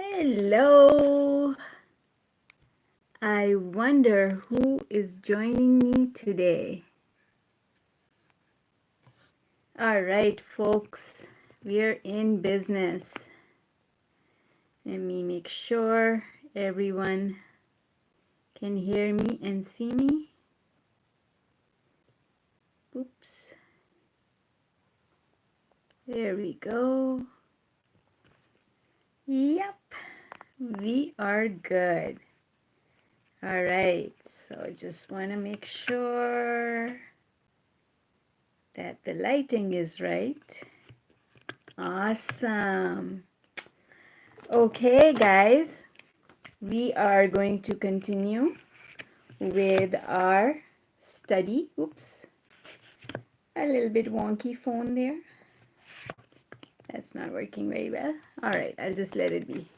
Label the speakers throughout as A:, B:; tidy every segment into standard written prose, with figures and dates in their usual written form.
A: Hello. I wonder who is joining me today. All right, folks, we're in business. Let me make sure everyone can hear me and see me. Oops. There we go. Yep, we are good. All right, so I just want to make sure that the lighting is right. Awesome. Okay, guys, we are going to continue with our study. Oops, a little bit wonky phone there. That's not working very well. All right, I'll just let it be.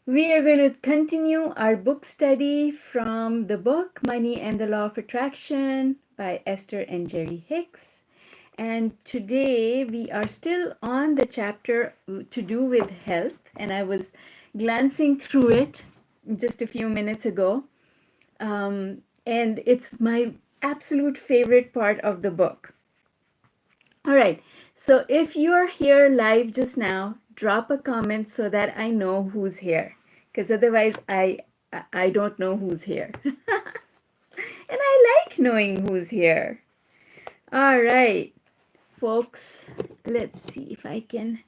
A: We are going to continue our book study from the book Money and the Law of Attraction by Esther and Jerry Hicks. And today we are still on the chapter to do with health, and I was glancing through it just a few minutes ago. And it's my absolute favorite part of the book. All right, so if you're here live just now, drop a comment so that I know who's here, because otherwise I don't know who's here. And I like knowing who's here. All right, folks, let's see if I can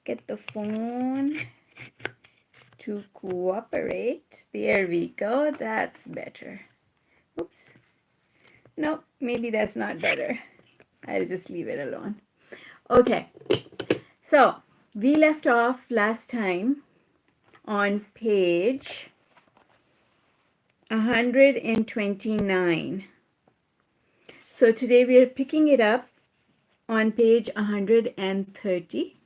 A: get the phone to cooperate. There we go. That's better. Oops. No, maybe that's not better. I'll just leave it alone. Okay, so we left off last time on page 129. So today we are picking it up on page 130.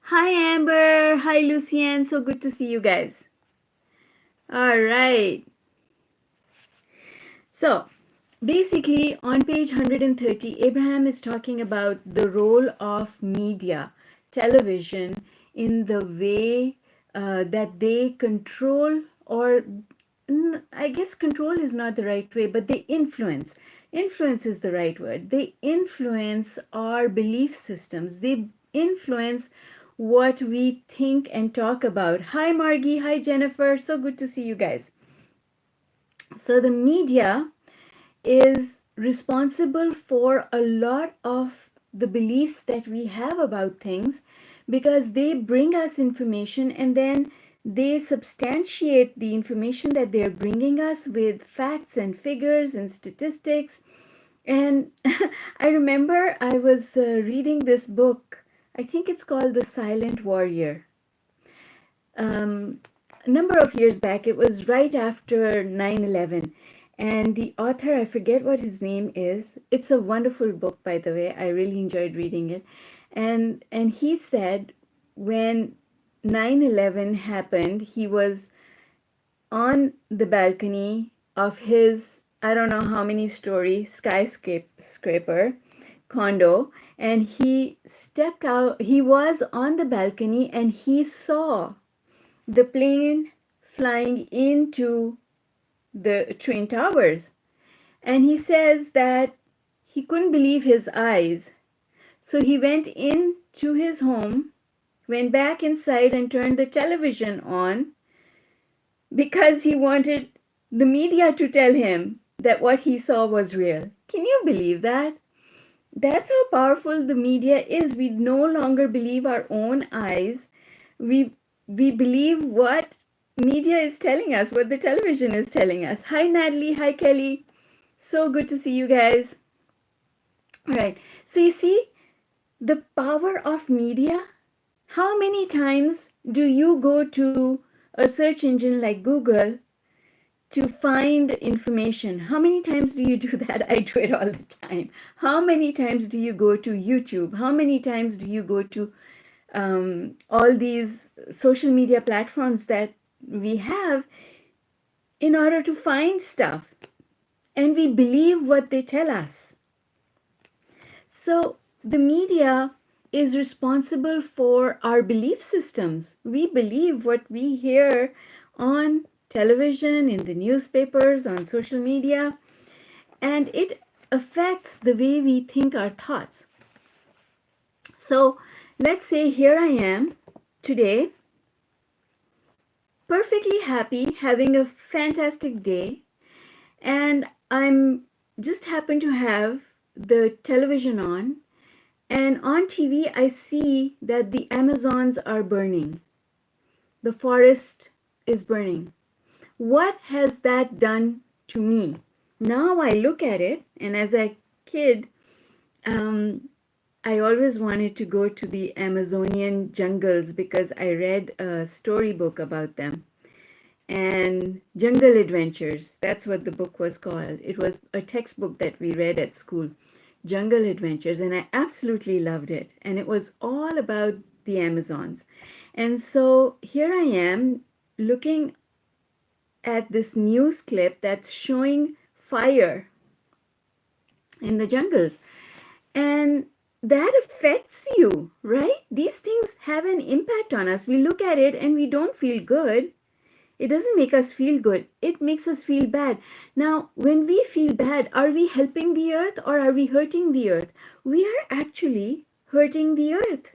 A: Hi Amber, hi Lucienne, so good to see you guys. All right. So basically, on page 130, Abraham is talking about the role of media, television, in the way that they control, or I guess control is not the right way, but they influence. Influence is the right word. They influence our belief systems. They influence what we think and talk about. Hi, Margie. Hi, Jennifer. So good to see you guys. So the media is responsible for a lot of the beliefs that we have about things, because they bring us information and then they substantiate the information that they're bringing us with facts and figures and statistics. And I remember I was reading this book. I think it's called The Silent Warrior. A number of years back, it was right after 9/11. And the author, I forget what his name is. It's a wonderful book, by the way. I really enjoyed reading it. And he said when 9/11 happened, he was on the balcony of his, I don't know how many story skyscraper condo, and he stepped out. He was on the balcony and he saw the plane flying into the Twin Towers. And he says that he couldn't believe his eyes. So he went into his home, went back inside and turned the television on, because he wanted the media to tell him that what he saw was real. Can you believe that? That's how powerful the media is. We no longer believe our own eyes. We believe what media is telling us, what the television is telling us. Hi Natalie, hi Kelly. So good to see you guys. All right. So you see the power of media. How many times do you go to a search engine like Google to find information? How many times do you do that? I do it all the time. How many times do you go to YouTube? How many times do you go to all these social media platforms that we have in order to find stuff? And we believe what they tell us. So the media is responsible for our belief systems. We believe what we hear on television, in the newspapers, on social media, and it affects the way we think our thoughts. So let's say here I am today, perfectly happy, having a fantastic day, and I'm just happen to have the television on, and on TV I see that the Amazons are burning. The forest is burning. What has that done to me? Now I look at it, and as a kid, I always wanted to go to the Amazonian jungles because I read a storybook about them. And Jungle Adventures, that's what the book was called. It was a textbook that we read at school, Jungle Adventures, and I absolutely loved it. And it was all about the Amazons. And so here I am looking at this news clip that's showing fire in the jungles. And that affects you, right? These things have an impact on us. We look at it and we don't feel good. It doesn't make us feel good. It makes us feel bad. Now, when we feel bad, are we helping the earth or are we hurting the earth? We are actually hurting the earth.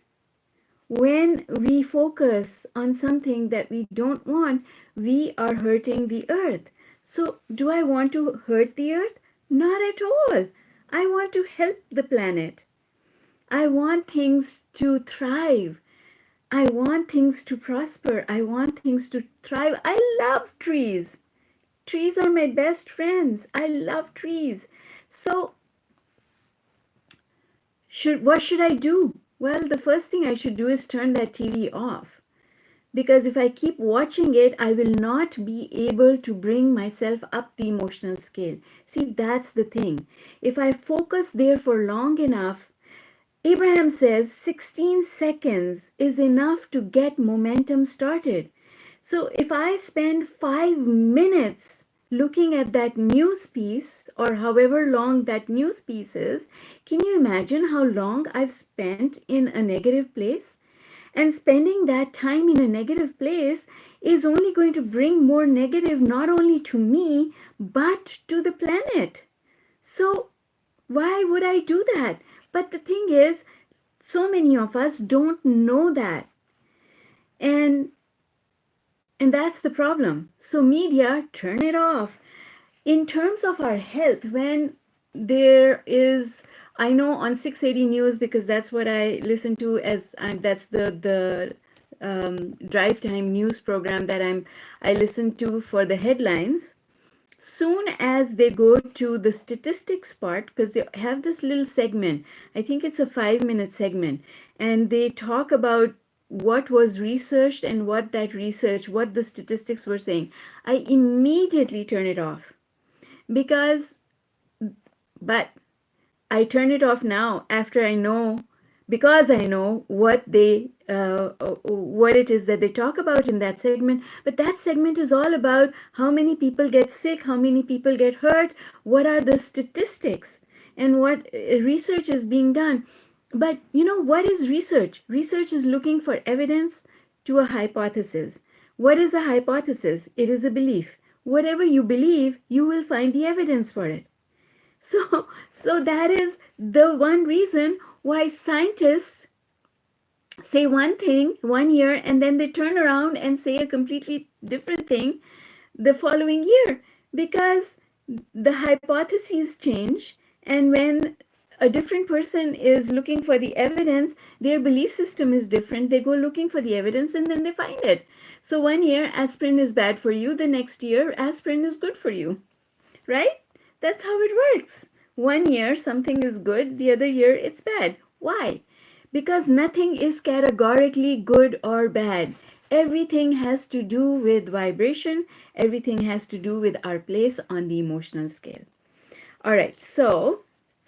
A: When we focus on something that we don't want, we are hurting the earth. So, do I want to hurt the earth? Not at all. I want to help the planet. I want things to thrive. I want things to prosper. I want things to thrive. I love trees. Trees are my best friends. I love trees. So, what should I do? Well, the first thing I should do is turn that TV off. Because if I keep watching it, I will not be able to bring myself up the emotional scale. See, that's the thing. If I focus there for long enough, Abraham says 16 seconds is enough to get momentum started. So if I spend 5 minutes looking at that news piece, or however long that news piece is, can you imagine how long I've spent in a negative place? And spending that time in a negative place is only going to bring more negative not only to me, but to the planet. So why would I do that? But the thing is, so many of us don't know that. And that's the problem. So media, turn it off. In terms of our health, when there is, I know on 680 News, because that's what I listen to as, that's the drive time news program that I listen to for the headlines. Soon as they go to the statistics part, because they have this little segment, I think it's a 5-minute segment, and they talk about what was researched and what the statistics were saying, I immediately turn it off. But I turn it off now after I know, because I know what it is that they talk about in that segment. But that segment is all about how many people get sick, how many people get hurt, what are the statistics, and what research is being done. But you know, what is research? Research is looking for evidence to a hypothesis. What is a hypothesis? It is a belief. Whatever you believe, you will find the evidence for it. So that is the one reason why scientists say one thing 1 year and then they turn around and say a completely different thing the following year, because the hypotheses change, and when a different person is looking for the evidence, their belief system is different. They go looking for the evidence and then they find it. So 1 year aspirin is bad for you, the next year aspirin is good for you, right? That's how it works. 1 year something is good, the other year it's bad. Why? Because nothing is categorically good or bad. Everything has to do with vibration. Everything has to do with our place on the emotional scale. All right, so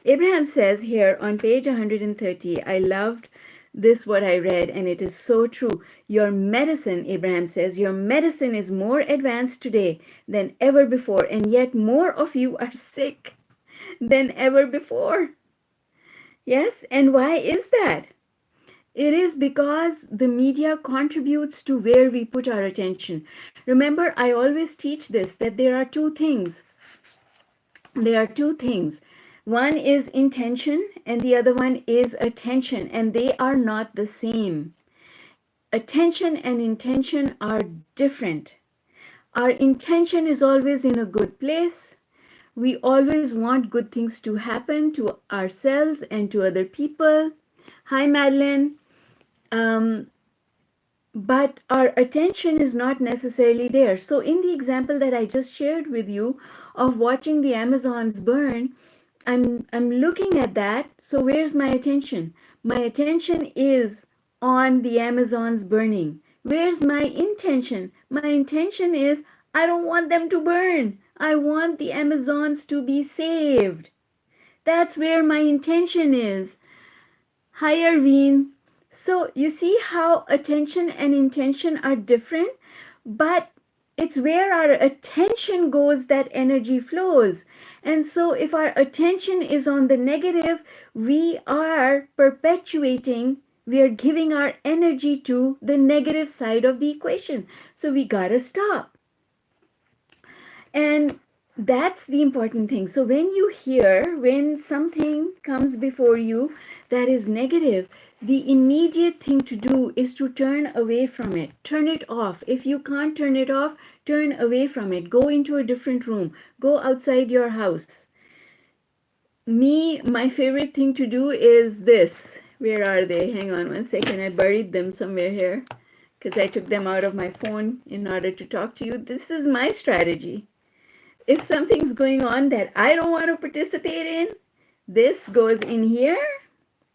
A: Abraham says here on page 130, I loved this, what I read, and it is so true. Your medicine, Abraham says, your medicine is more advanced today than ever before, and yet more of you are sick than ever before. Yes, and why is that? It is because the media contributes to where we put our attention. Remember, I always teach this, that there are two things. There are two things. One is intention and the other one is attention, and they are not the same. Attention and intention are different. Our intention is always in a good place. We always want good things to happen to ourselves and to other people. Hi, Madeline. But our attention is not necessarily there. So in the example that I just shared with you of watching the Amazons burn, I'm looking at that. So where's my attention? My attention is on the Amazons burning. Where's my intention? My intention is I don't want them to burn. I want the Amazons to be saved. That's where my intention is. Hi, Arveen. So you see how attention and intention are different, but it's where our attention goes that energy flows. And so if our attention is on the negative, we are perpetuating, we are giving our energy to the negative side of the equation. So we gotta stop. And that's the important thing. So when something comes before you that is negative, the immediate thing to do is to turn away from it. Turn it off. If you can't turn it off, turn away from it. Go into a different room. Go outside your house. My favorite thing to do is this. Where are they? Hang on one second. I buried them somewhere here because I took them out of my phone in order to talk to you. This is my strategy. If something's going on that I don't want to participate in, this goes in here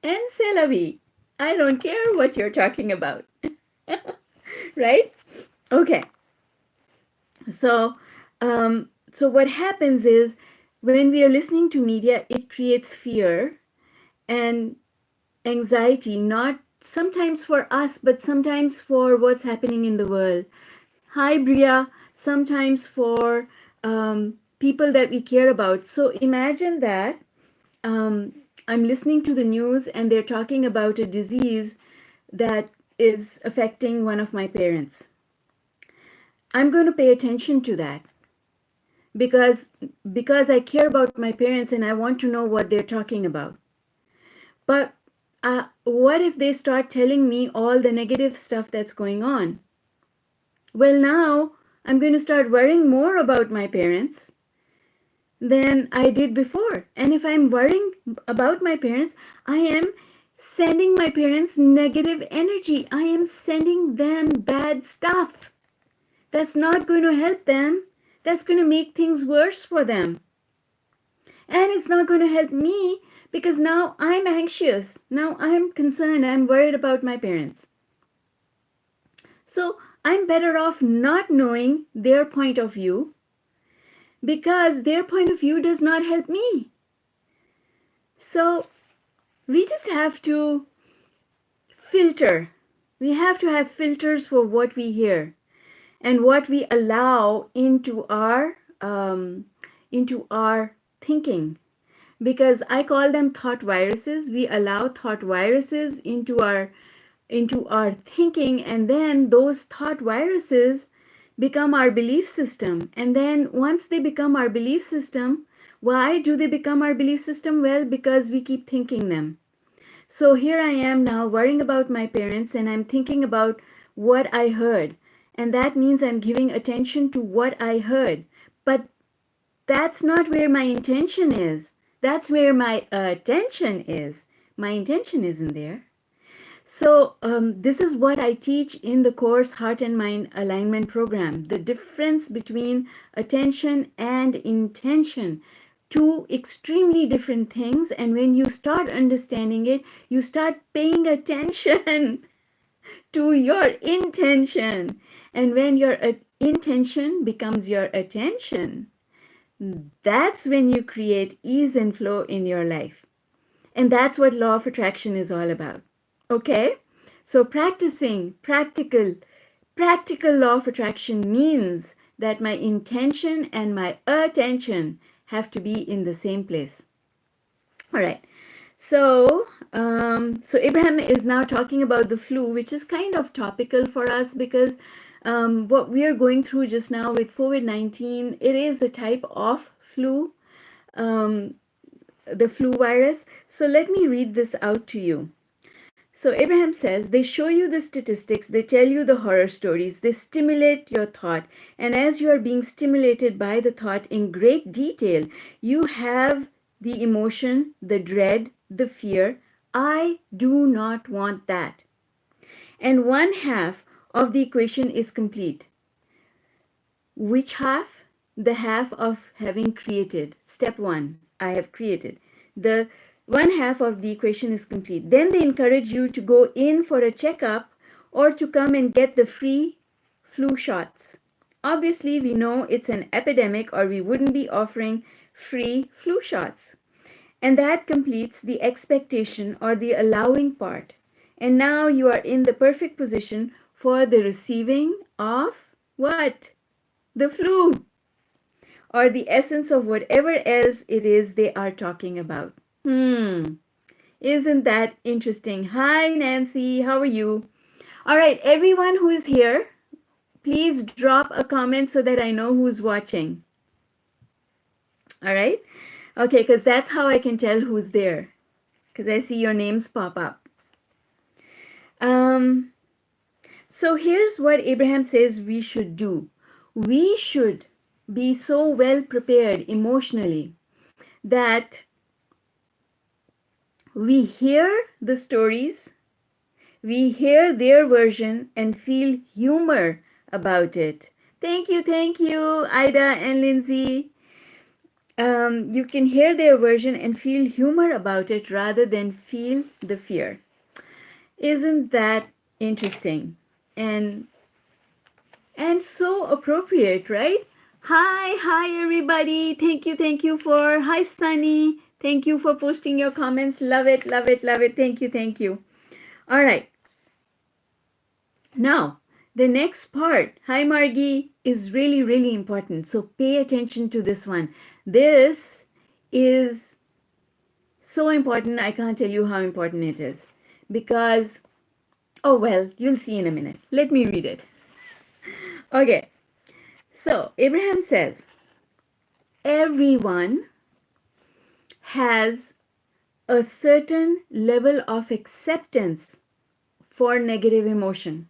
A: and c'est la vie. I don't care what you're talking about. Right? Okay. So what happens is when we are listening to media, it creates fear and anxiety, not sometimes for us, but sometimes for what's happening in the world. Hi, Bria. Sometimes for people that we care about. So imagine that I'm listening to the news and they're talking about a disease that is affecting one of my parents. I'm going to pay attention to that because I care about my parents and I want to know what they're talking about. But what if they start telling me all the negative stuff that's going on? Well, now I'm going to start worrying more about my parents than I did before. And if I'm worrying about my parents, I am sending my parents negative energy. I am sending them bad stuff. That's not going to help them. That's going to make things worse for them. And it's not going to help me because now I'm anxious. Now I'm concerned. I'm worried about my parents. So I'm better off not knowing their point of view because their point of view does not help me. So we just have to filter. We have to have filters for what we hear and what we allow into our thinking. Because I call them thought viruses. We allow thought viruses into our thinking, and then those thought viruses become our belief system. And then once they become our belief system, why do they become our belief system? Well, because we keep thinking them. So here I am now worrying about my parents and I'm thinking about what I heard. And that means I'm giving attention to what I heard. But that's not where my intention is. That's where my attention is. My intention isn't there. So this is what I teach in the course Heart and Mind Alignment Program. The difference between attention and intention. Two extremely different things. And when you start understanding it, you start paying attention to your intention. And when your intention becomes your attention, that's when you create ease and flow in your life. And that's what Law of Attraction is all about. Okay? So practicing practical Law of Attraction means that my intention and my attention have to be in the same place. All right. So So Abraham is now talking about the flu, which is kind of topical for us because what we are going through just now with COVID-19, it is a type of flu, um, the flu virus. So let me read this out to you. So Abraham says, they show you the statistics, they tell you the horror stories, they stimulate your thought. And as you are being stimulated by the thought in great detail, you have the emotion, the dread, the fear. I do not want that. And one half of the equation is complete. Which half? The half of having created. Step one, I have created. The one half of the equation is complete. Then they encourage you to go in for a checkup or to come and get the free flu shots. Obviously, we know it's an epidemic or we wouldn't be offering free flu shots. And that completes the expectation or the allowing part. And now you are in the perfect position for the receiving of what? The flu or the essence of whatever else it is they are talking about. Isn't that interesting? Hi, Nancy. How are you? All right, everyone who is here, please drop a comment so that I know who's watching. All right? Okay, because that's how I can tell who's there, because I see your names pop up. So here's what Abraham says we should do. We should be so well prepared emotionally that we hear the stories, we hear their version and feel humor about it. Thank you, Ida and Lindsay. You can hear their version and feel humor about it rather than feel the fear. Isn't that interesting? And so appropriate, right? Hi everybody. Thank you for, hi Sunny. Thank you for posting your comments. Love it. Thank you. All right. Now, the next part, hi Margie, is really important. So pay attention to this one. This is so important. I can't tell you how important it is because, oh well, you'll see in a minute. Let me read it. Okay. So Abraham says, everyone has a certain level of acceptance for negative emotion.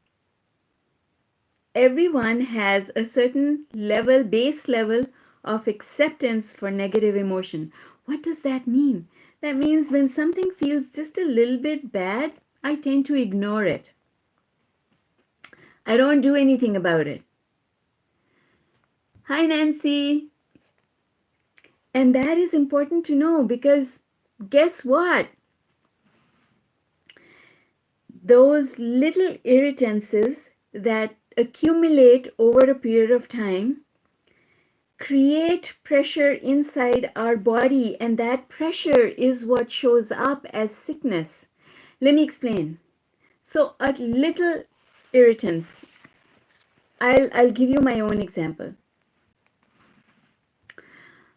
A: Everyone has a certain level, base level of acceptance for negative emotion. What does that mean? That means when something feels just a little bit bad, I tend to ignore it. I don't do anything about it. Hi, Nancy. And that is important to know because guess what? Those little irritances that accumulate over a period of time create pressure inside our body, and that pressure is what shows up as sickness. Let me explain. So a little irritants. I'll give you my own example.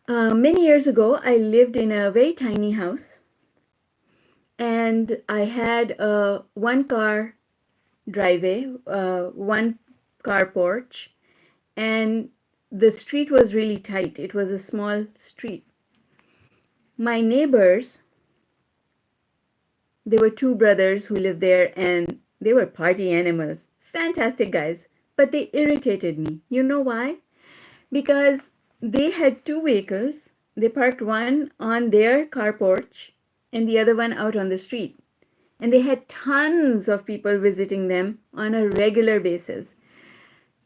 A: Many years ago, I lived in a very tiny house and I had a one-car driveway, one-car porch, and the street was really tight. It was a small street. My neighbors, there were two brothers who lived there and they were party animals. Fantastic guys, but they irritated me. You know why? Because they had two vehicles. They parked one on their car porch and the other one out on the street. And they had tons of people visiting them on a regular basis.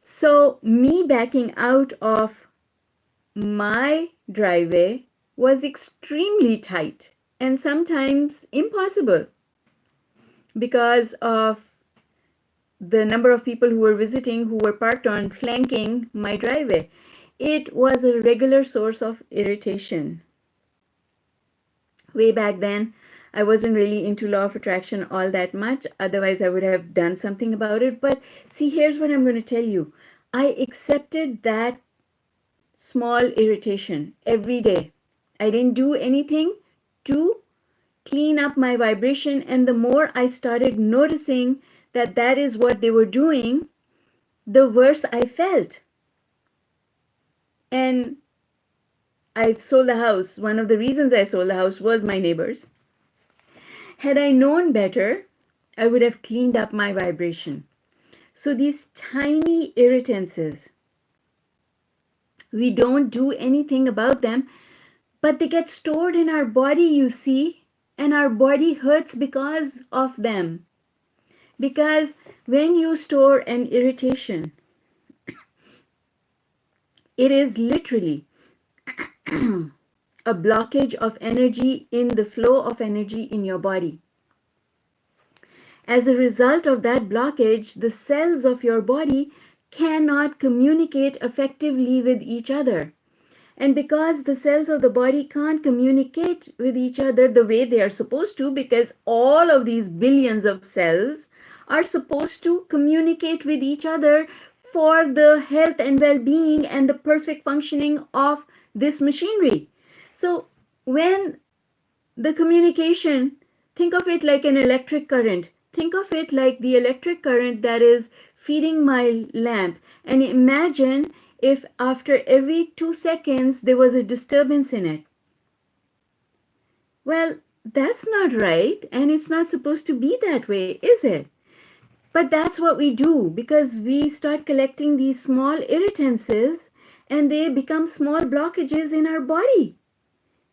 A: So me backing out of my driveway was extremely tight and sometimes impossible because of the number of people who were visiting who were parked on flanking my driveway. It was a regular source of irritation. Way back then, I wasn't really into law of attraction all that much. Otherwise, I would have done something about it. But see, here's what I'm going to tell you. I accepted that small irritation every day. I didn't do anything to clean up my vibration, and the more I started noticing that that is what they were doing, the worse I felt. And I sold the house. One of the reasons I sold the house was my neighbors. Had I known better, I would have cleaned up my vibration. So these tiny irritances, we don't do anything about them, but they get stored in our body, you see, and our body hurts because of them. Because when you store an irritation, it is literally a blockage of energy in the flow of energy in your body. As a result of that blockage, the cells of your body cannot communicate effectively with each other. And because the cells of the body can't communicate with each other the way they are supposed to, because all of these billions of cells are supposed to communicate with each other for the health and well-being and the perfect functioning of this machinery. So when the communication, think of it like an electric current. Think of it like the electric current that is feeding my lamp. And imagine if after every 2 seconds there was a disturbance in it. Well, that's not right, and it's not supposed to be that way, is it? But that's what we do, because we start collecting these small irritances and they become small blockages in our body.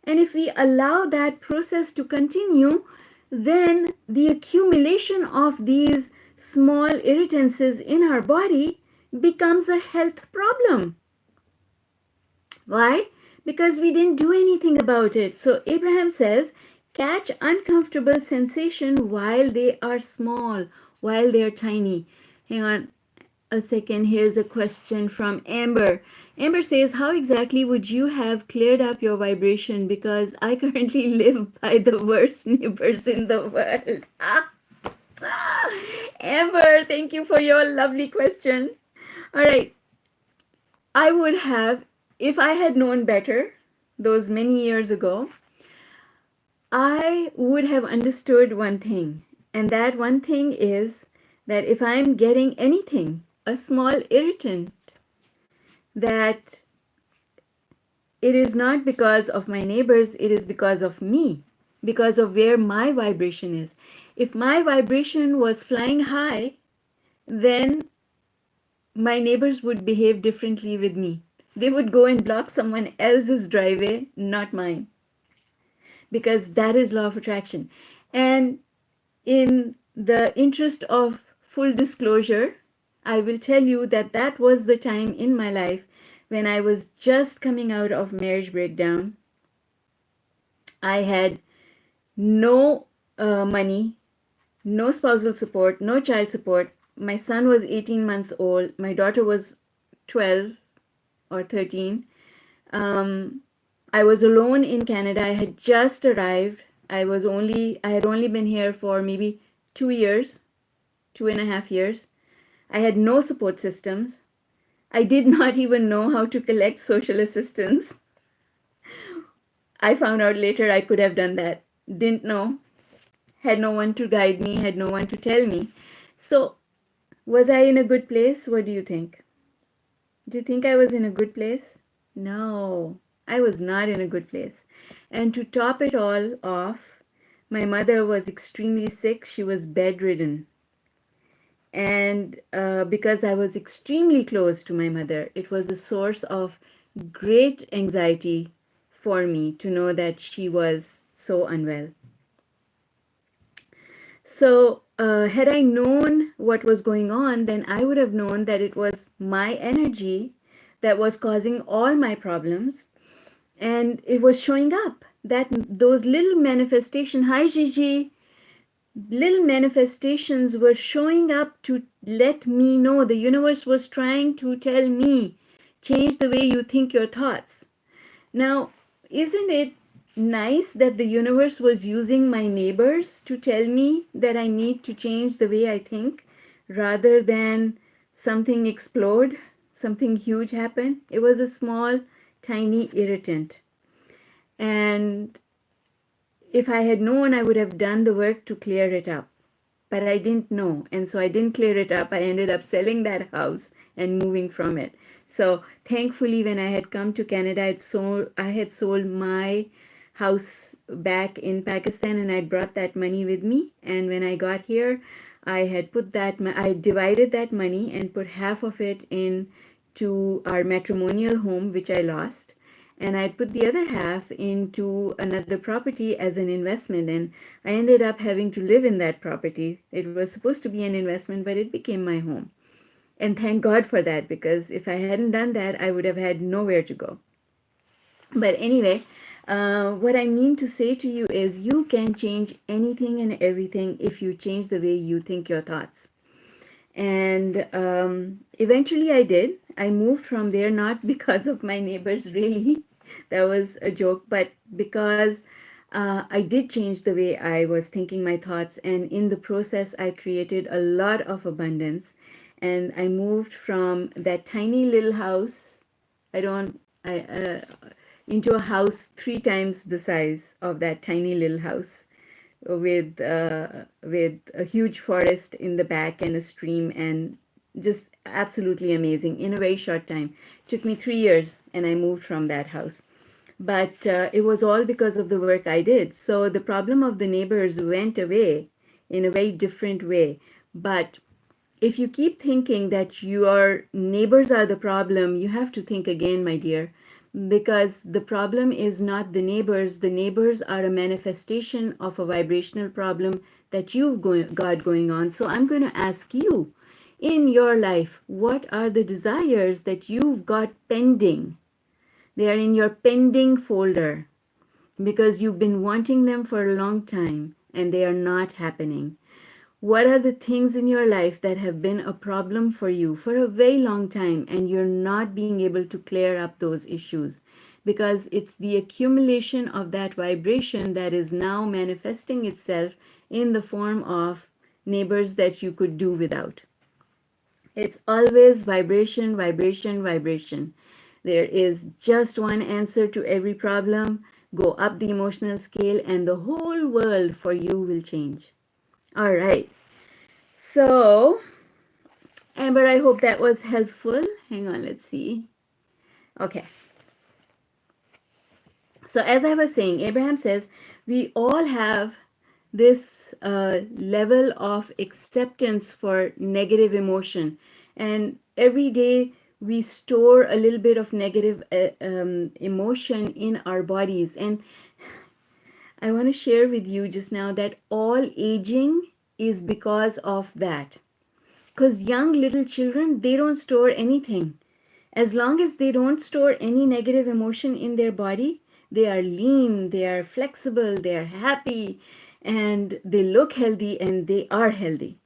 A: And if we allow that process to continue, then the accumulation of these small irritances in our body becomes a health problem. Why? Because we didn't do anything about it. So Abraham says, catch uncomfortable sensation while they are small, while they are tiny. Hang on a second. Here's a question from Amber. Amber says, how exactly would you have cleared up your vibration? Because I currently live by the worst neighbors in the world. Amber, thank you for your lovely question. All right. I would have, if I had known better those many years ago, I would have understood one thing. And that one thing is that if I'm getting anything, a small irritant, that it is not because of my neighbors, it is because of me, because of where my vibration is. If my vibration was flying high, then my neighbors would behave differently with me. They would go and block someone else's driveway, not mine, because that is law of attraction. And in the interest of full disclosure, I will tell you that that was the time in my life when I was just coming out of marriage breakdown. I had no money, no spousal support, no child support. My son was 18 months old. My daughter was 12 or 13. I was alone in Canada. I had just arrived. I had only been here for maybe 2 years, 2.5 years. I had no support systems. I did not even know how to collect social assistance. I found out later I could have done that. Didn't know. Had no one to guide me, had no one to tell me. So, was I in a good place? What do you think? Do you think I was in a good place? No, I was not in a good place. And to top it all off, my mother was extremely sick. She was bedridden. And because I was extremely close to my mother, it was a source of great anxiety for me to know that she was so unwell. So had I known what was going on, then I would have known that it was my energy that was causing all my problems, and it was showing up. That those little manifestations, hi Gigi, little manifestations were showing up to let me know. The universe was trying to tell me, change the way you think your thoughts. Now, isn't it nice that the universe was using my neighbors to tell me that I need to change the way I think rather than something explode, something huge happen? It was a small, tiny irritant. And if I had known, I would have done the work to clear it up. But I didn't know. And so I didn't clear it up. I ended up selling that house and moving from it. So thankfully, when I had come to Canada, I had sold my house back in Pakistan, and I brought that money with me. And when I got here, I had I divided that money and put half of it in to our matrimonial home, which I lost, and I put the other half into another property as an investment. And I ended up having to live in that property. It was supposed to be an investment, but it became my home. And thank God for that, because if I hadn't done that, I would have had nowhere to go. But anyway, what I mean to say to you is you can change anything and everything if you change the way you think your thoughts. And eventually I did. I moved from there, not because of my neighbors, really. That was a joke, but because I did change the way I was thinking my thoughts. And in the process, I created a lot of abundance. And I moved from that tiny little house. I don't, I, into a house 3 times the size of that tiny little house, with a huge forest in the back and a stream, and just absolutely amazing in a very short time. Took me 3 years, and I moved from that house. But it was all because of the work I did. So the problem of the neighbors went away in a very different way. But if you keep thinking that your neighbors are the problem, you have to think again, my dear, because the problem is not the neighbors. The neighbors are a manifestation of a vibrational problem that you've got going on. So I'm going to ask you, in your life, what are the desires that you've got pending? They are in your pending folder because you've been wanting them for a long time and they are not happening. What are the things in your life that have been a problem for you for a very long time, and you're not being able to clear up those issues? Because it's the accumulation of that vibration that is now manifesting itself in the form of neighbors that you could do without. It's always vibration, vibration, vibration. There is just one answer to every problem. Go up the emotional scale, and the whole world for you will change. All right. So, Amber, I hope that was helpful. Hang on, let's see. Okay. So, as I was saying, Abraham says we all have this level of acceptance for negative emotion. And every day we store a little bit of negative emotion in our bodies. And I want to share with you just now that all aging is because of that. Because young little children, they don't store anything. As long as they don't store any negative emotion in their body, they are lean, they are flexible, they are happy, and they look healthy, and they are healthy.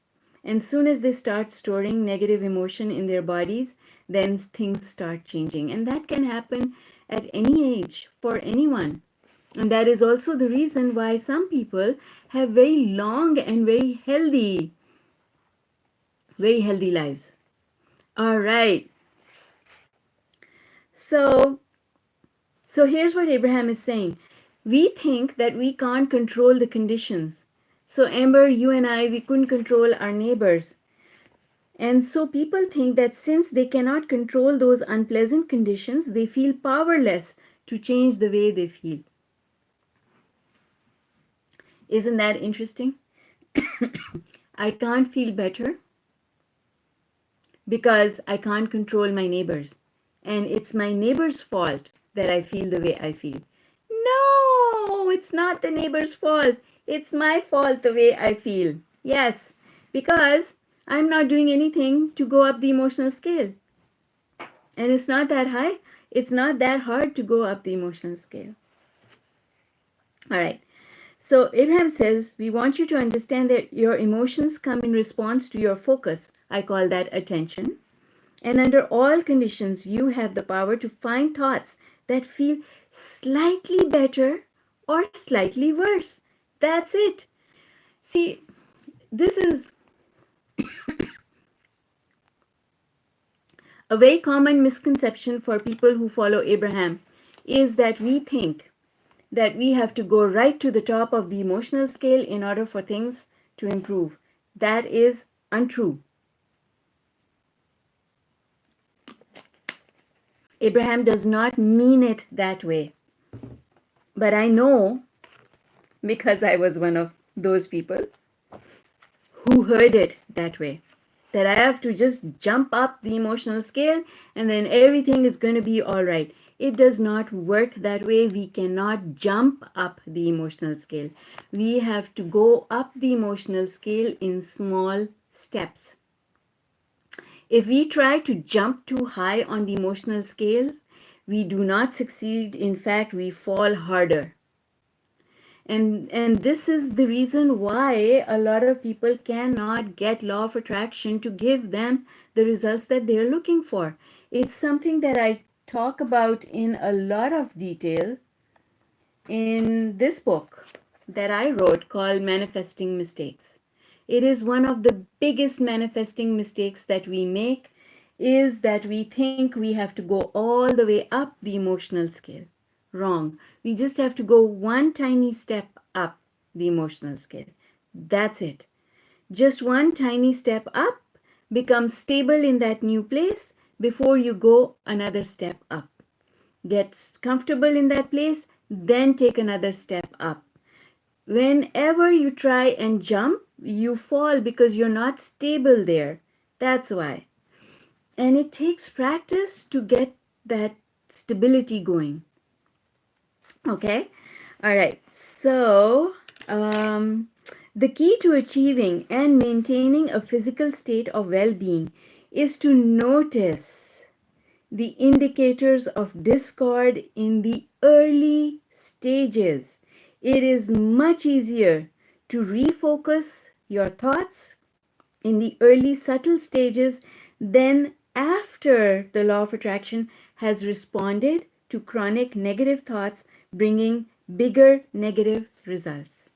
A: And soon as they start storing negative emotion in their bodies, then things start changing. And that can happen at any age for anyone. And that is also the reason why some people have very long and very healthy lives. All right. So here's what Abraham is saying. We think that we can't control the conditions. So Amber, you and I, we couldn't control our neighbors. And so people think that since they cannot control those unpleasant conditions, they feel powerless to change the way they feel. Isn't that interesting? I can't feel better because I can't control my neighbors. And it's my neighbor's fault that I feel the way I feel. No, it's not the neighbor's fault. It's my fault the way I feel. Yes, because I'm not doing anything to go up the emotional scale. And it's not that high. It's not that hard to go up the emotional scale. All right. So Abraham says, we want you to understand that your emotions come in response to your focus. I call that attention. And under all conditions, you have the power to find thoughts that feel slightly better or slightly worse. That's it. See, this is a very common misconception for people who follow Abraham, is that we think that we have to go right to the top of the emotional scale in order for things to improve. That is untrue. Abraham does not mean it that way. But I know, because I was one of those people who heard it that way, that I have to just jump up the emotional scale and then everything is going to be all right. It does not work that way. We cannot jump up the emotional scale. We have to go up the emotional scale in small steps. If we try to jump too high on the emotional scale, we do not succeed. In fact, we fall harder. And this is the reason why a lot of people cannot get law of attraction to give them the results that they're looking for. It's something that I talk about in a lot of detail in this book that I wrote called Manifesting Mistakes. It is one of the biggest manifesting mistakes that we make, is that we think we have to go all the way up the emotional scale. Wrong. We just have to go one tiny step up the emotional scale. That's it. Just one tiny step up, become stable in that new place before you go another step up. Get comfortable in that place, then take another step up. Whenever you try and jump, you fall because you're not stable there. That's why. And it takes practice to get that stability going. Okay. All right. So, the key to achieving and maintaining a physical state of well-being is to notice the indicators of discord in the early stages. It is much easier to refocus your thoughts in the early subtle stages than after the law of attraction has responded to chronic negative thoughts, bringing bigger negative results.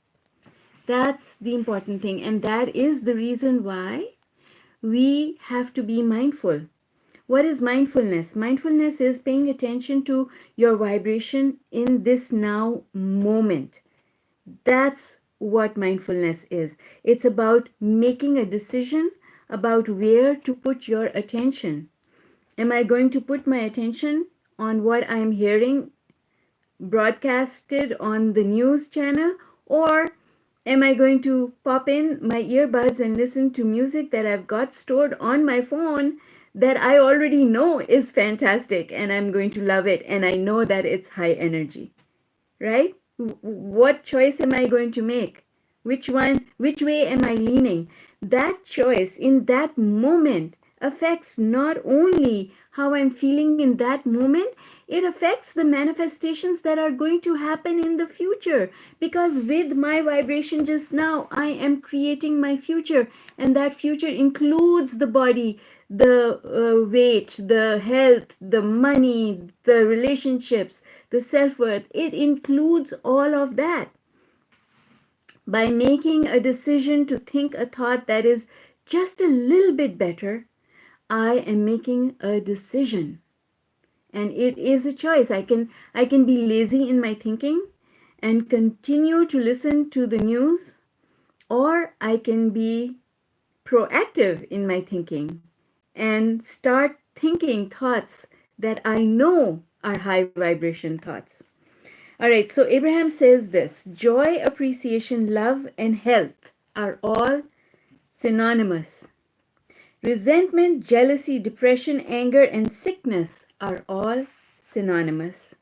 A: That's the important thing, and that is the reason why we have to be mindful. What is mindfulness? Mindfulness is paying attention to your vibration in this now moment. That's what mindfulness is. It's about making a decision about where to put your attention. Am I going to put my attention on what I'm hearing broadcasted on the news channel, or am I going to pop in my earbuds and listen to music that I've got stored on my phone that I already know is fantastic and I'm going to love it and I know that it's high energy, right? What choice am I going to make? Which way am I leaning? That choice in that moment affects not only how I'm feeling in that moment, it affects the manifestations that are going to happen in the future. Because with my vibration just now, I am creating my future, and that future includes the body, the weight, the health, the money, the relationships, the self-worth. It includes all of that. By making a decision to think a thought that is just a little bit better, I am making a decision. And it is a choice. I can be lazy in my thinking and continue to listen to the news, or I can be proactive in my thinking and start thinking thoughts that I know are high vibration thoughts. All right, so Abraham says this: joy, appreciation, love, and health are all synonymous. Resentment, jealousy, depression, anger, and sickness are all synonymous.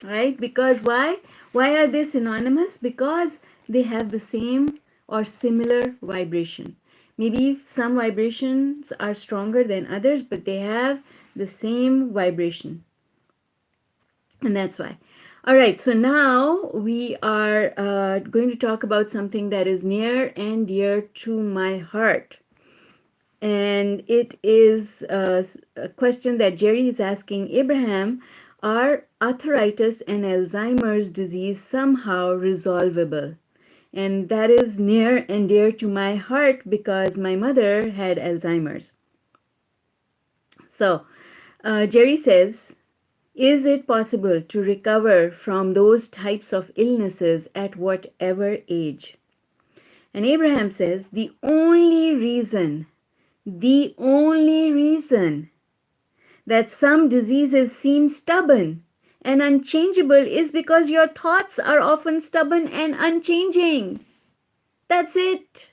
A: Right? Because why? Why are they synonymous? Because they have the same or similar vibration. Maybe some vibrations are stronger than others, but they have the same vibration. And that's why. All right, so now we are going to talk about something that is near and dear to my heart. And it is a question that Jerry is asking Abraham: are arthritis and Alzheimer's disease somehow resolvable? And that is near and dear to my heart because my mother had Alzheimer's. So Jerry says, Is it possible to recover from those types of illnesses at whatever age? And Abraham says the only reason that some diseases seem stubborn and unchangeable is because your thoughts are often stubborn and unchanging. That's it.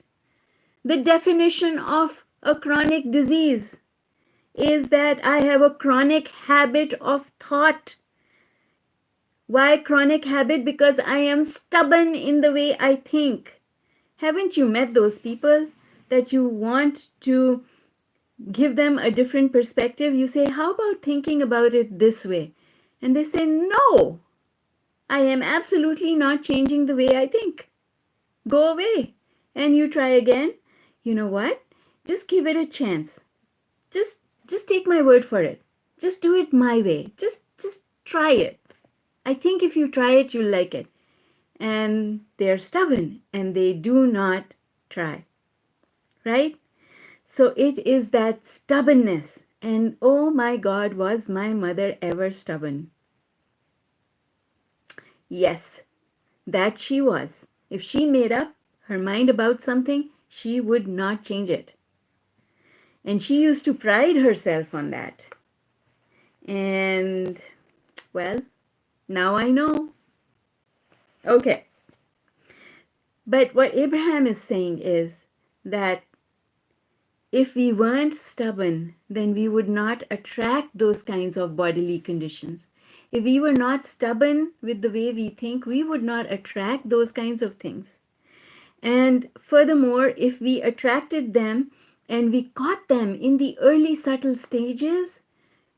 A: The definition of a chronic disease is that I have a chronic habit of thought. Why chronic habit? Because I am stubborn in the way I think. Haven't you met those people that you want to give them a different perspective? You say, how about thinking about it this way? And they say, no, I am absolutely not changing the way I think. Go away. And you try again. You know what? Just give it a chance. Just take my word for it. Just do it my way. Just try it. I think if you try it, you'll like it. And they're stubborn and they do not try. Right? So it is that stubbornness. And oh my God, was my mother ever stubborn? Yes, that she was. If she made up her mind about something, she would not change it. And she used to pride herself on that. And, well, now I know. Okay. But what Abraham is saying is that if we weren't stubborn, then we would not attract those kinds of bodily conditions. If we were not stubborn with the way we think, we would not attract those kinds of things. And furthermore, if we attracted them and we caught them in the early subtle stages,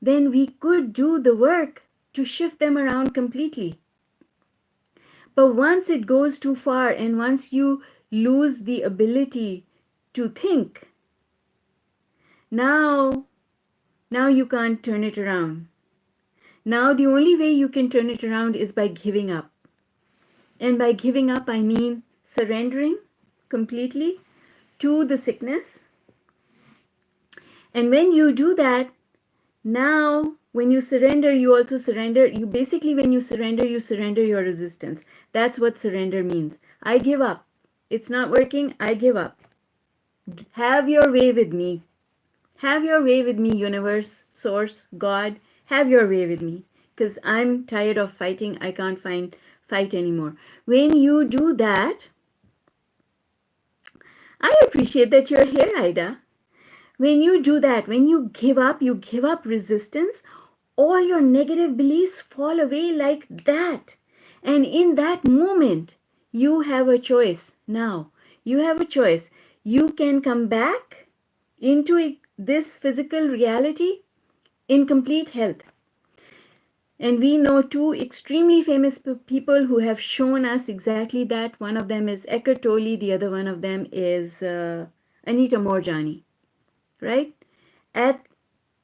A: then we could do the work to shift them around completely. But once it goes too far and once you lose the ability to think, now you can't turn it around. Now the only way you can turn it around is by giving up. And by giving up, I mean surrendering completely to the sickness. And when you do that, now when you surrender, you also surrender. When you surrender your resistance. That's what surrender means. I give up. It's not working. I give up. Have your way with me. Have your way with me, universe, source, God. Have your way with me. Because I'm tired of fighting. I can't fight anymore. When you do that, I appreciate that you're here, Ida. When you do that, when you give up resistance, all your negative beliefs fall away like that. And in that moment, you have a choice. Now, you have a choice. You can come back into this physical reality in complete health. And we know two extremely famous people who have shown us exactly that. One of them is Eckhart Tolle. The other one of them is Anita Moorjani. Right? At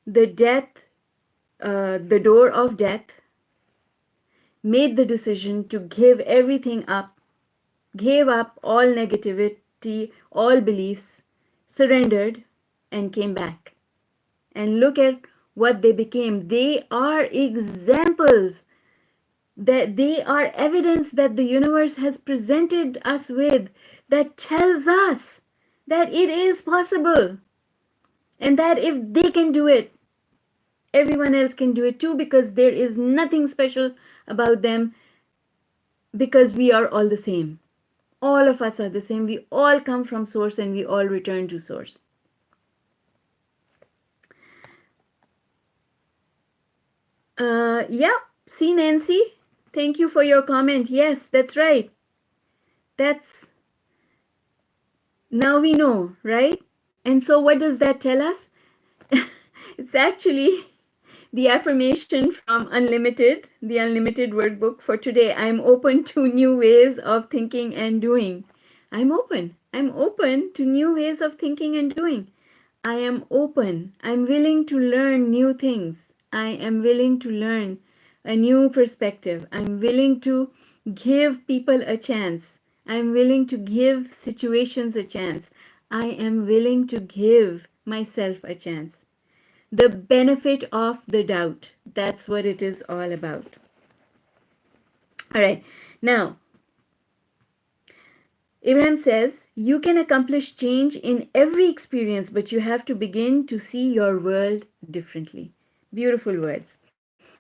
A: the door of death, made the decision to give everything up, gave up all negativity, all beliefs, surrendered, and came back. And look at what they became. They are examples, that they are evidence that the universe has presented us with, that tells us that it is possible. And that if they can do it, everyone else can do it too, because there is nothing special about them, because we are all the same. All of us are the same. We all come from source and we all return to source. Yeah, see, Nancy, thank you for your comment. Yes, that's right. Now we know, right? And so what does that tell us? It's actually the affirmation from Unlimited, the Unlimited workbook for today. I'm open to new ways of thinking and doing. I'm open to new ways of thinking and doing. I am open. I'm willing to learn new things. I am willing to learn a new perspective. I'm willing to give people a chance. I'm willing to give situations a chance. I am willing to give myself a chance. The benefit of the doubt. That's what it is all about. All right. Now, Abraham says, you can accomplish change in every experience, but you have to begin to see your world differently. Beautiful words.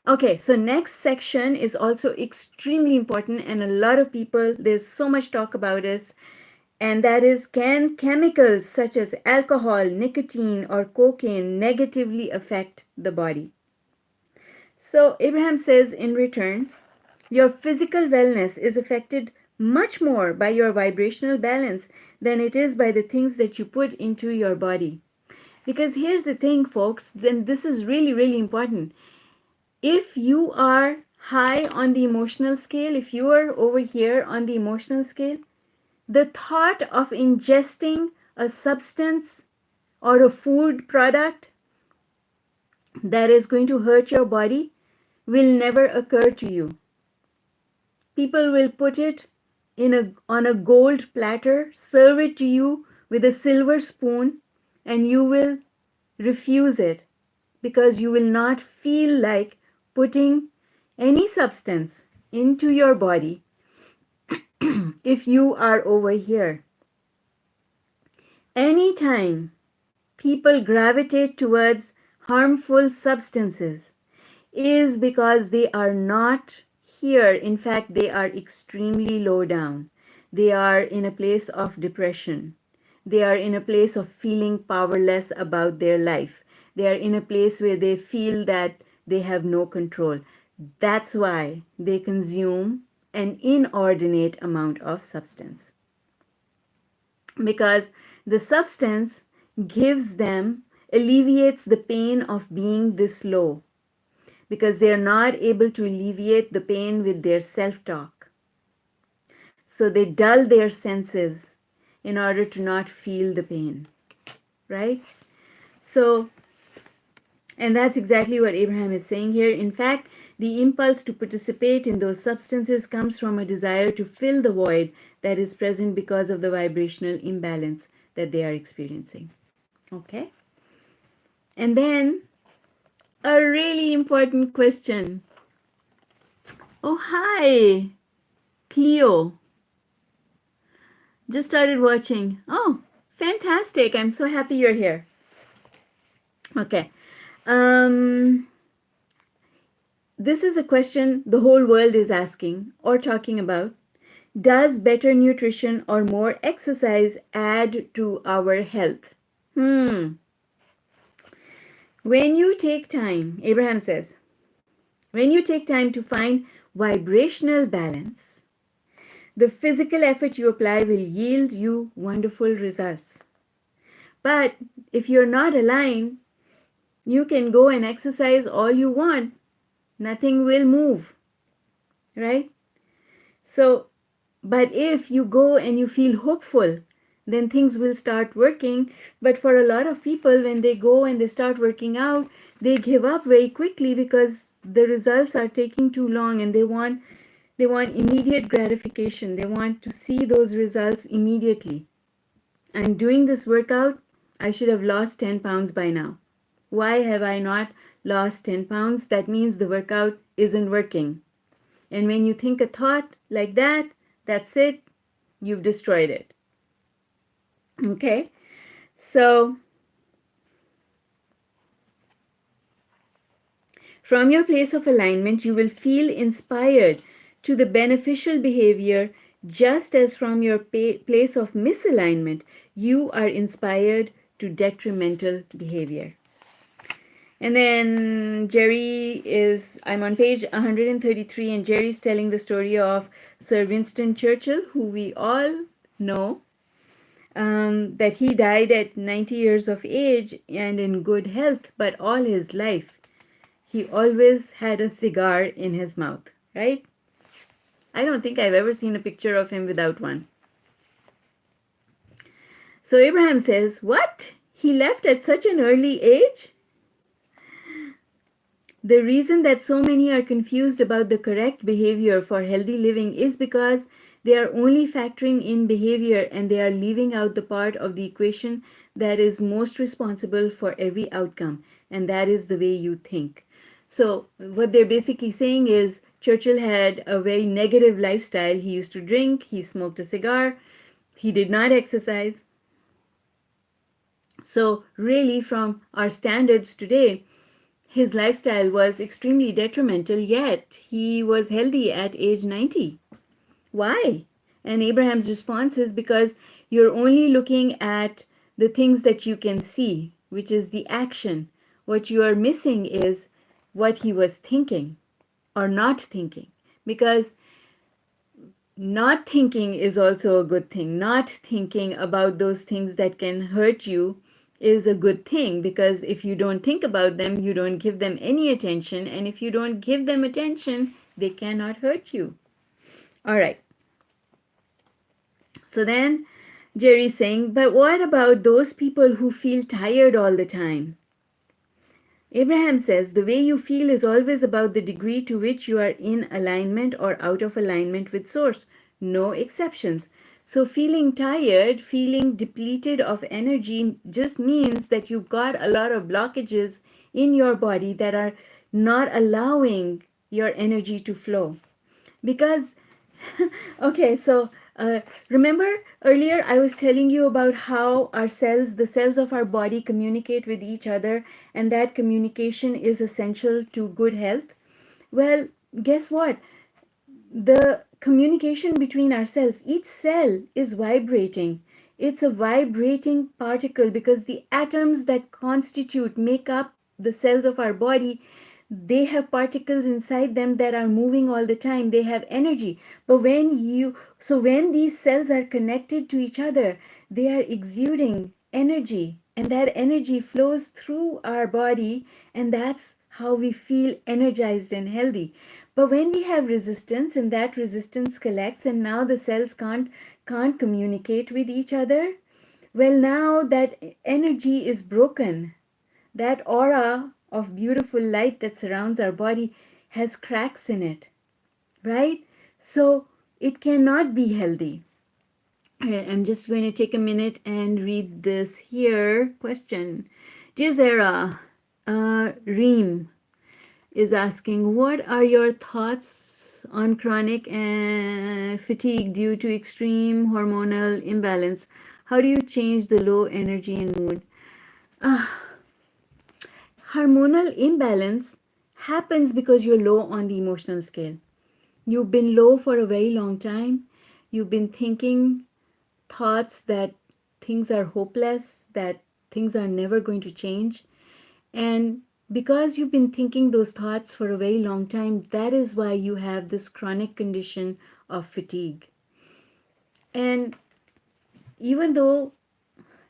A: Okay, so next section is also extremely important, and a lot of people, there's so much talk about this, and that is, can chemicals such as alcohol, nicotine, or cocaine negatively affect the body? So Abraham says in return, your physical wellness is affected much more by your vibrational balance than it is by the things that you put into your body. Because here's the thing, folks, then this is really, really important. If you are high on the emotional scale, if you are over here on the emotional scale, the thought of ingesting a substance or a food product that is going to hurt your body will never occur to you. People will put it on a gold platter, serve it to you with a silver spoon, and you will refuse it because you will not feel like putting any substance into your body if you are over here. Anytime people gravitate towards harmful substances is because they are not here. In fact, they are extremely low down. They are in a place of depression. They are in a place of feeling powerless about their life. They are in a place where they feel that they have no control. That's why they consume an inordinate amount of substance. Because the substance gives them, alleviates the pain of being this low. Because they are not able to alleviate the pain with their self-talk. So they dull their senses in order to not feel the pain, right? So, and that's exactly what Abraham is saying here. In fact, the impulse to participate in those substances comes from a desire to fill the void that is present because of the vibrational imbalance that they are experiencing. Okay? And then a really important question. Oh, hi, Cleo. Just started watching. Oh, fantastic. I'm so happy you're here. Okay. This is a question the whole world is asking or talking about. Does better nutrition or more exercise add to our health? When you take time, Abraham says, when you take time to find vibrational balance, the physical effort you apply will yield you wonderful results. But if you're not aligned, you can go and exercise all you want. Nothing will move, right? So, but if you go and you feel hopeful, then things will start working. But for a lot of people, when they go and they start working out, they give up very quickly because the results are taking too long, and they want immediate gratification. They want to see those results immediately. I'm doing this workout, I should have lost 10 pounds by now. Why have I not lost 10 pounds? That means the workout isn't working. And when you think a thought like that, that's it. You've destroyed it. Okay? So, from your place of alignment, you will feel inspired to the beneficial behavior, just as from your place of misalignment, you are inspired to detrimental behavior. And then I'm on page 133, and Jerry's telling the story of Sir Winston Churchill, who we all know, that he died at 90 years of age and in good health, but all his life, he always had a cigar in his mouth, right? I don't think I've ever seen a picture of him without one. So Abraham says, what? He left at such an early age? The reason that so many are confused about the correct behavior for healthy living is because they are only factoring in behavior and they are leaving out the part of the equation that is most responsible for every outcome, and that is the way you think. So, what they're basically saying is Churchill had a very negative lifestyle. He used to drink, he smoked a cigar, he did not exercise. So, really, from our standards today, his lifestyle was extremely detrimental, yet he was healthy at age 90. Why? And Abraham's response is because you're only looking at the things that you can see, which is the action. What you are missing is what he was thinking or not thinking. Because not thinking is also a good thing. Not thinking about those things that can hurt you is a good thing, because if you don't think about them, you don't give them any attention. And if you don't give them attention, they cannot hurt you. All right. So then Jerry's saying, but what about those people who feel tired all the time? Abraham says, the way you feel is always about the degree to which you are in alignment or out of alignment with Source. No exceptions. So feeling tired, feeling depleted of energy just means that you've got a lot of blockages in your body that are not allowing your energy to flow. Because okay, so remember earlier I was telling you about how our cells, the cells of our body, communicate with each other, and that communication is essential to good health. Well, guess what? The communication between our cells, each cell is vibrating. It's a vibrating particle, because the atoms that make up the cells of our body, they have particles inside them that are moving all the time. They have energy. But when these cells are connected to each other, they are exuding energy, and that energy flows through our body, and that's how we feel energized and healthy. But when we have resistance, and that resistance collects, and now the cells can't communicate with each other, well, now that energy is broken. That aura of beautiful light that surrounds our body has cracks in it, right? So it cannot be healthy. I'm just going to take a minute and read this here question. Dear Zara, Reem is asking, what are your thoughts on chronic fatigue due to extreme hormonal imbalance? How do you change the low energy and mood? Hormonal imbalance happens because you're low on the emotional scale. You've been low for a very long time. You've been thinking thoughts that things are hopeless, that things are never going to change. And because you've been thinking those thoughts for a very long time, that is why you have this chronic condition of fatigue. And even though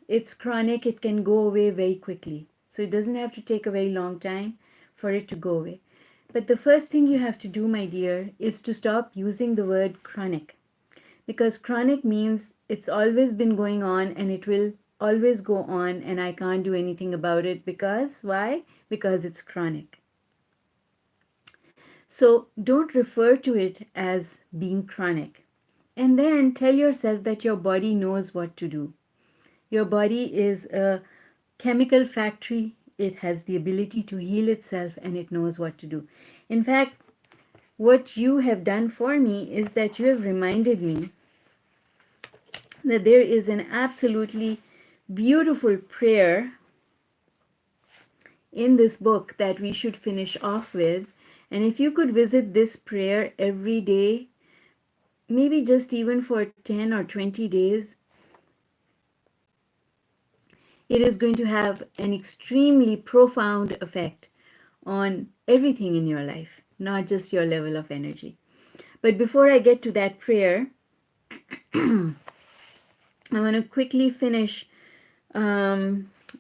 A: it's chronic, it can go away very quickly. So it doesn't have to take a very long time for it to go away. But the first thing you have to do, my dear, is to stop using the word chronic. Because chronic means it's always been going on, and it will always go on, and I can't do anything about it. Because why? Because it's chronic. So don't refer to it as being chronic. And then tell yourself that your body knows what to do. Your body is a chemical factory. It has the ability to heal itself, and it knows what to do. In fact, what you have done for me is that you have reminded me that there is an absolutely beautiful prayer in this book that we should finish off with. And if you could visit this prayer every day, maybe just even for 10 or 20 days, it is going to have an extremely profound effect on everything in your life, not just your level of energy. But before I get to that prayer, I want to quickly finish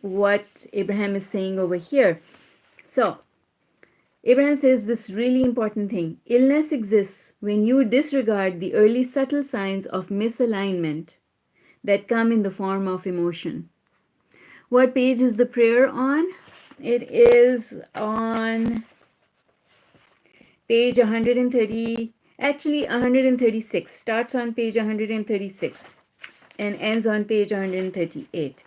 A: what Abraham is saying over here. So, Abraham says this really important thing. Illness exists when you disregard the early subtle signs of misalignment that come in the form of emotion. What page is the prayer on? It is on page 130, actually 136. Starts on page 136 and ends on page 138.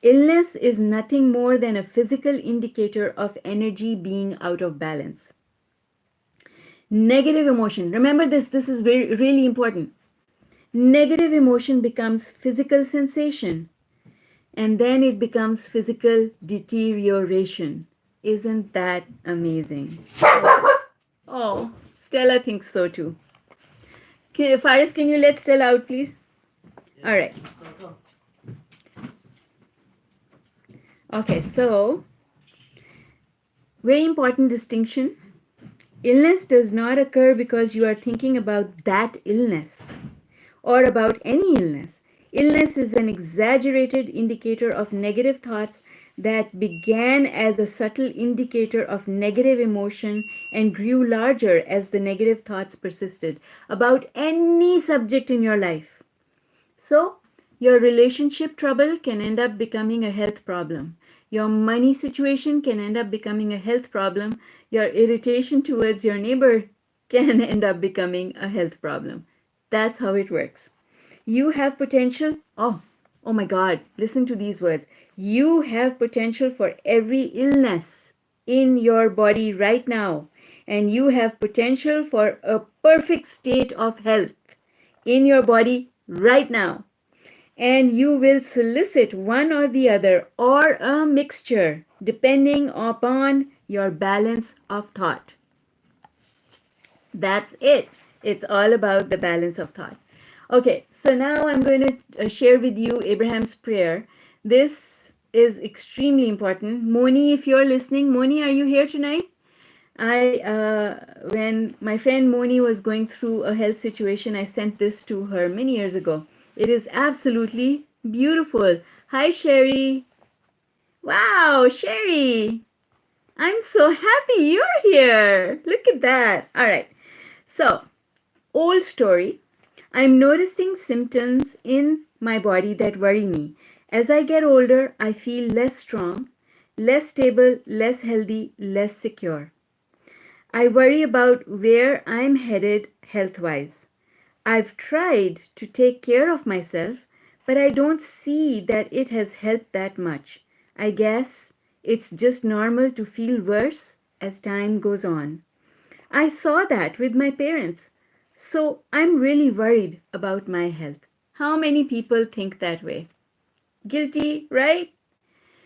A: Illness is nothing more than a physical indicator of energy being out of balance. Negative emotion. Remember this is really important. Negative emotion becomes physical sensation and then it becomes physical deterioration. Isn't that amazing? Oh, Stella thinks so too. Faris, can you let Stella out, please? All right. Okay, so very important distinction. Illness does not occur because you are thinking about that illness or about any illness. Illness is an exaggerated indicator of negative thoughts that began as a subtle indicator of negative emotion and grew larger as the negative thoughts persisted about any subject in your life. So, your relationship trouble can end up becoming a health problem. Your money situation can end up becoming a health problem. Your irritation towards your neighbor can end up becoming a health problem. That's how it works. You have potential. Oh my God, listen to these words. You have potential for every illness in your body right now. And you have potential for a perfect state of health in your body right now. And you will solicit one or the other or a mixture depending upon your balance of thought. That's it. It's all about the balance of thought. Okay, so now I'm going to share with you Abraham's prayer. This is extremely important. Moni, if you're listening, Moni, are you here tonight? When my friend Moni was going through a health situation, I sent this to her many years ago. It is absolutely beautiful. Hi, Sherry. Wow, Sherry. I'm so happy you're here. Look at that. All right. So, old story. I'm noticing symptoms in my body that worry me. As I get older, I feel less strong, less stable, less healthy, less secure. I worry about where I'm headed health-wise. I've tried to take care of myself, but I don't see that it has helped that much. I guess it's just normal to feel worse as time goes on. I saw that with my parents. So I'm really worried about my health. How many people think that way? Guilty, right?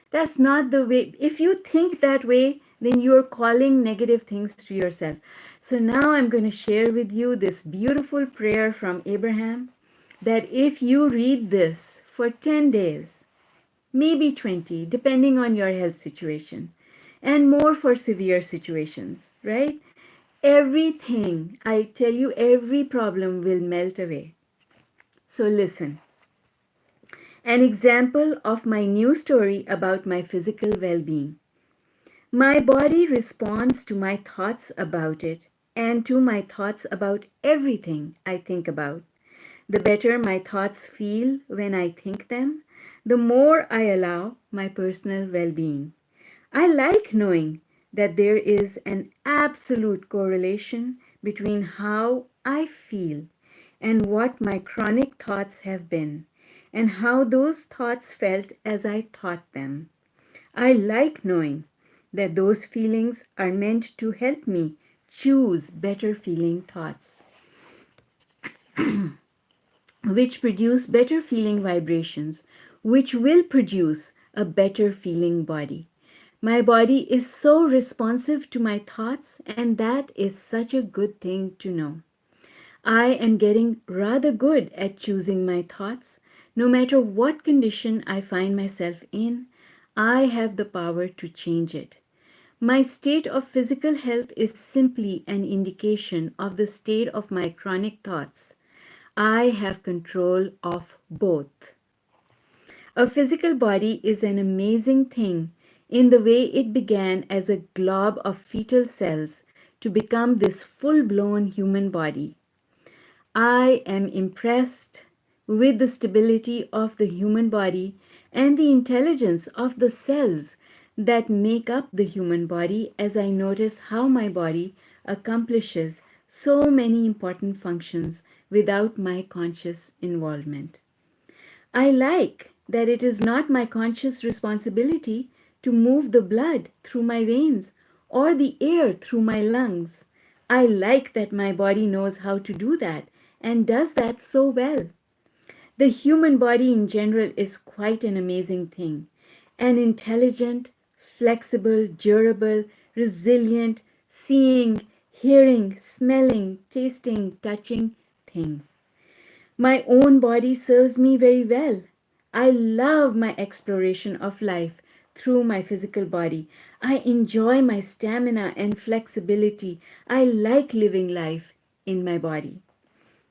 A: That's not the way. If you think that way, then you're calling negative things to yourself. So now I'm going to share with you this beautiful prayer from Abraham that if you read this for 10 days, maybe 20, depending on your health situation, and more for severe situations, right? Everything, I tell you, every problem will melt away. So listen. An example of my new story about my physical well-being. My body responds to my thoughts about it and to my thoughts about everything I think about. The better my thoughts feel when I think them, the more I allow my personal well-being. I like knowing that there is an absolute correlation between how I feel and what my chronic thoughts have been, and how those thoughts felt as I thought them. I like knowing that those feelings are meant to help me choose better feeling thoughts, which produce better feeling vibrations, which will produce a better feeling body. My body is so responsive to my thoughts, and that is such a good thing to know. I am getting rather good at choosing my thoughts. No matter what condition I find myself in, I have the power to change it. My state of physical health is simply an indication of the state of my chronic thoughts. I have control of both. A physical body is an amazing thing in the way it began as a glob of fetal cells to become this full-blown human body. I am impressed with the stability of the human body and the intelligence of the cells that make up the human body as I notice how my body accomplishes so many important functions without my conscious involvement. I like that it is not my conscious responsibility to move the blood through my veins or the air through my lungs. I like that my body knows how to do that and does that so well. The human body in general is quite an amazing thing. An intelligent, flexible, durable, resilient, seeing, hearing, smelling, tasting, touching thing. My own body serves me very well. I love my exploration of life through my physical body. I enjoy my stamina and flexibility. I like living life in my body.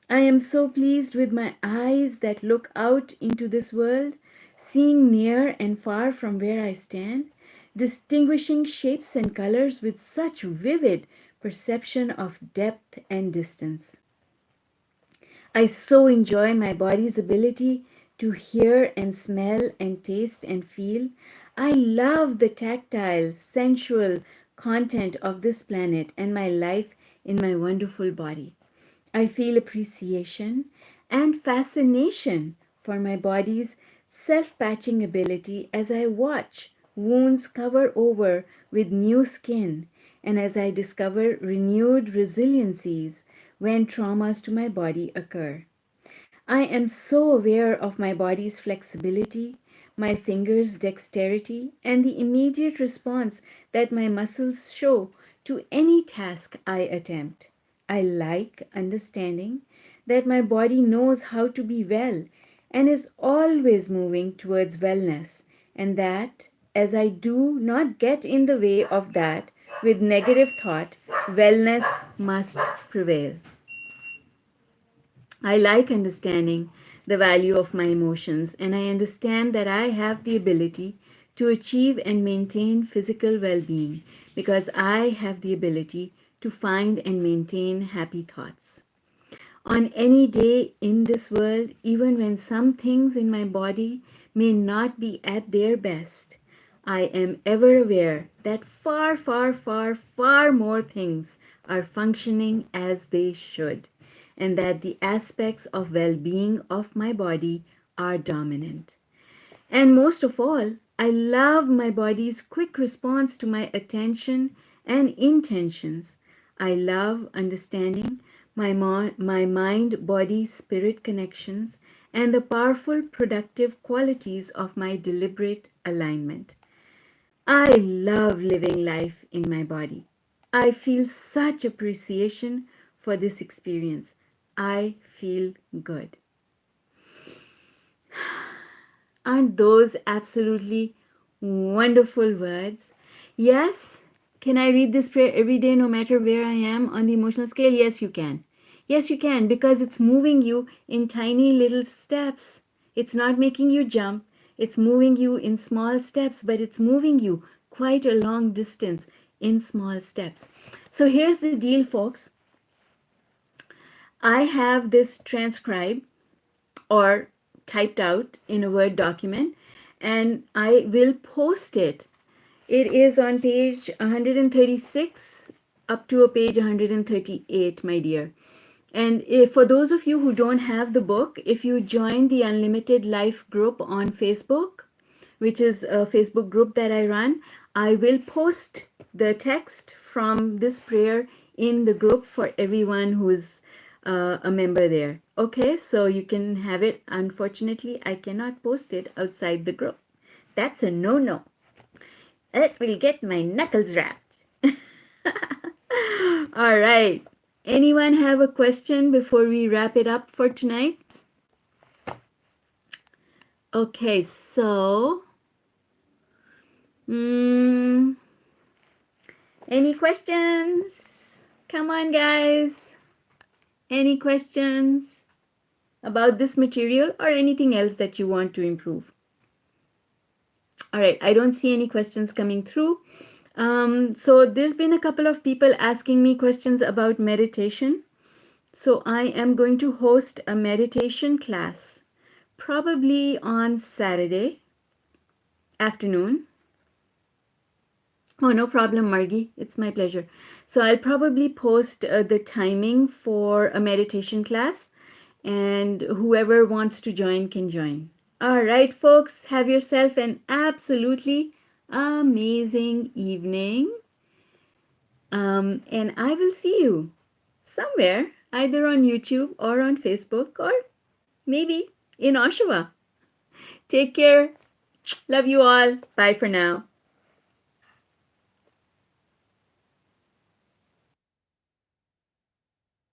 A: I am so pleased with my eyes that look out into this world, seeing near and far from where I stand, distinguishing shapes and colors with such vivid perception of depth and distance. I so enjoy my body's ability to hear and smell and taste and feel. I love the tactile, sensual content of this planet and my life in my wonderful body. I feel appreciation and fascination for my body's self-patching ability as I watch wounds cover over with new skin and as I discover renewed resiliencies when traumas to my body occur. I am so aware of my body's flexibility, my fingers' dexterity, and the immediate response that my muscles show to any task I attempt. I like understanding that my body knows how to be well and is always moving towards wellness, and that as I do not get in the way of that with negative thought, wellness must prevail. I like understanding the value of my emotions, and I understand that I have the ability to achieve and maintain physical well being because I have the ability to find and maintain happy thoughts. On any day in this world, even when some things in my body may not be at their best, I am ever aware that far, far, far, far more things are functioning as they should, and that the aspects of well being of my body are dominant. And most of all, I love my body's quick response to my attention and intentions. I love understanding my mind body spirit connections and the powerful productive qualities of my deliberate alignment. I love living life in my body. I feel such appreciation for this experience. I feel good. Aren't those absolutely wonderful words? Yes. Can I read this prayer every day no matter where I am on the emotional scale? Yes, you can. Yes, you can because it's moving you in tiny little steps. It's not making you jump. It's moving you in small steps, but it's moving you quite a long distance in small steps. So here's the deal, folks. I have this transcribed or typed out in a Word document and I will post it. It is on page 136 up to a page 138, my dear. And if, for those of you who don't have the book, if you join the Unlimited Life group on Facebook, which is a Facebook group that I run, I will post the text from this prayer in the group for everyone who is a member there. Okay, so you can have it. Unfortunately, I cannot post it outside the group. That's a no-no. It will get my knuckles wrapped. All right. Anyone have a question before we wrap it up for tonight? Okay, so any questions? Come on, guys. Any questions about this material or anything else that you want to improve? All right, I don't see any questions coming through. So there's been a couple of people asking me questions about meditation. So I am going to host a meditation class probably on Saturday afternoon. Oh, no problem, Margie. It's my pleasure. So I'll probably post the timing for a meditation class and whoever wants to join can join. All right, folks, have yourself an absolutely amazing evening. And I will see you somewhere, either on YouTube or on Facebook or maybe in Oshawa. Take care. Love you all. Bye for now.